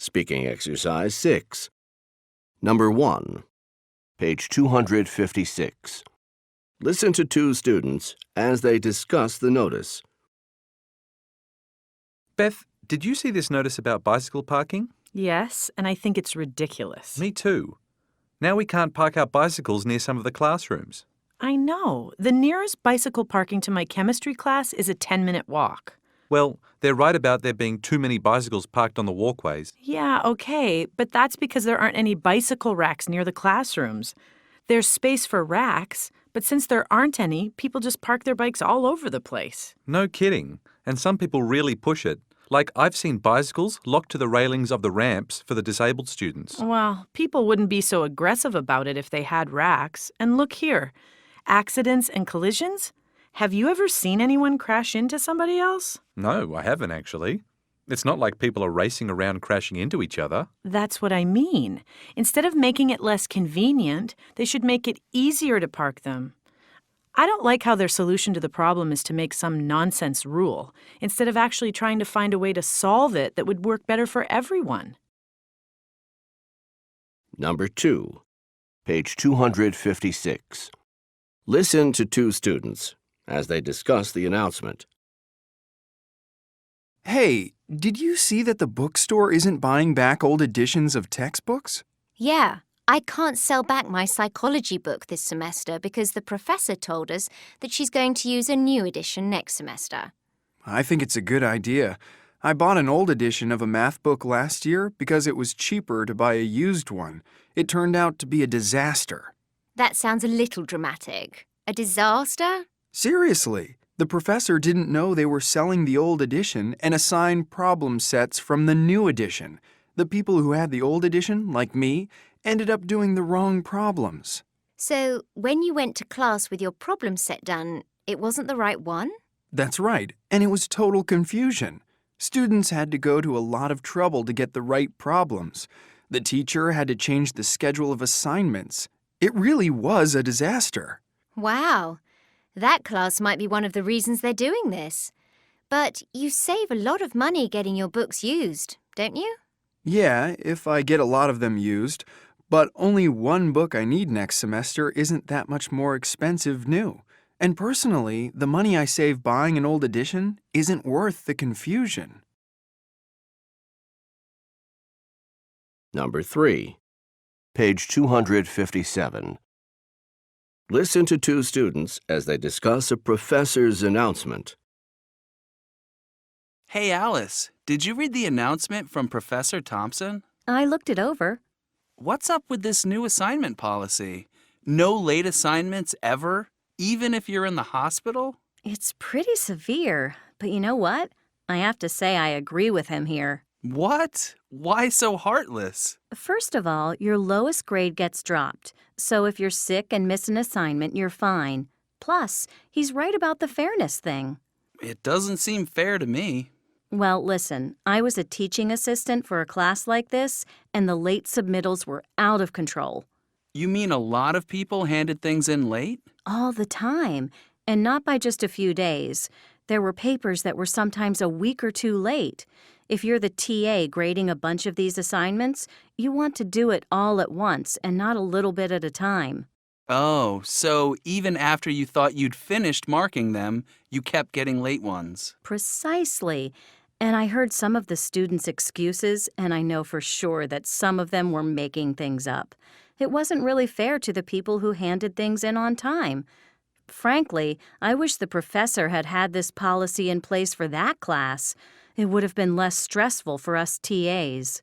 Speaking exercise 6. Number 1. Page 256. Listen to two students as they discuss the notice. Beth, did you see this notice about bicycle parking? Yes, and I think it's ridiculous. Me too. Now we can't park our bicycles near some of the classrooms. I know. The nearest bicycle parking to my chemistry class is a 10-minute walk. Well, they're right about there being too many bicycles parked on the walkways. Yeah, okay, but that's because there aren't any bicycle racks near the classrooms. There's space for racks, but since there aren't any, people just park their bikes all over the place. No kidding. And some people really push it. Like, I've seen bicycles locked to the railings of the ramps for the disabled students. Well, people wouldn't be so aggressive about it if they had racks. And look here, accidents and collisions? Have you ever seen anyone crash into somebody else? No, I haven't actually. It's not like people are racing around crashing into each other. That's what I mean. Instead of making it less convenient, they should make it easier to park them. I don't like how their solution to the problem is to make some nonsense rule, instead of actually trying to find a way to solve it that would work better for everyone. Number 2. Page 256. Listen to two students as they discuss the announcement. Hey, did you see that the bookstore isn't buying back old editions of textbooks? Yeah, I can't sell back my psychology book this semester because the professor told us that she's going to use a new edition next semester. I think it's a good idea. I bought an old edition of a math book last year because it was cheaper to buy a used one. It turned out to be a disaster. That sounds a little dramatic. A disaster? Seriously, the professor didn't know they were selling the old edition and assigned problem sets from the new edition. The people who had the old edition, like me, ended up doing the wrong problems. So, when you went to class with your problem set done, it wasn't the right one? That's right, and it was total confusion. Students had to go to a lot of trouble to get the right problems. The teacher had to change the schedule of assignments. It really was a disaster. Wow, that class might be one of the reasons they're doing this. But you save a lot of money getting your books used, don't you? Yeah, if I get a lot of them used, but only one book I need next semester isn't that much more expensive new. And personally, the money I save buying an old edition isn't worth the confusion. Number 3. Page 257. Listen to two students as they discuss a professor's announcement. Hey, Alice, did you read the announcement from Professor Thompson? I looked it over. What's up with this new assignment policy? No late assignments ever, even if you're in the hospital? It's pretty severe, but you know what? I have to say I agree with him here. What? Why so heartless? First of all, your lowest grade gets dropped, so if you're sick and miss an assignment, you're fine. Plus, he's right about the fairness thing. It doesn't seem fair to me. Well, listen, I was a teaching assistant for a class like this, and the late submittals were out of control. You mean a lot of people handed things in late? All the time, and not by just a few days. There were papers that were sometimes a week or two late. If you're the TA grading a bunch of these assignments, you want to do it all at once and not a little bit at a time. Oh, so even after you thought you'd finished marking them, you kept getting late ones. Precisely. And I heard some of the students' excuses, and I know for sure that some of them were making things up. It wasn't really fair to the people who handed things in on time. Frankly, I wish the professor had had this policy in place for that class. It would have been less stressful for us TAs.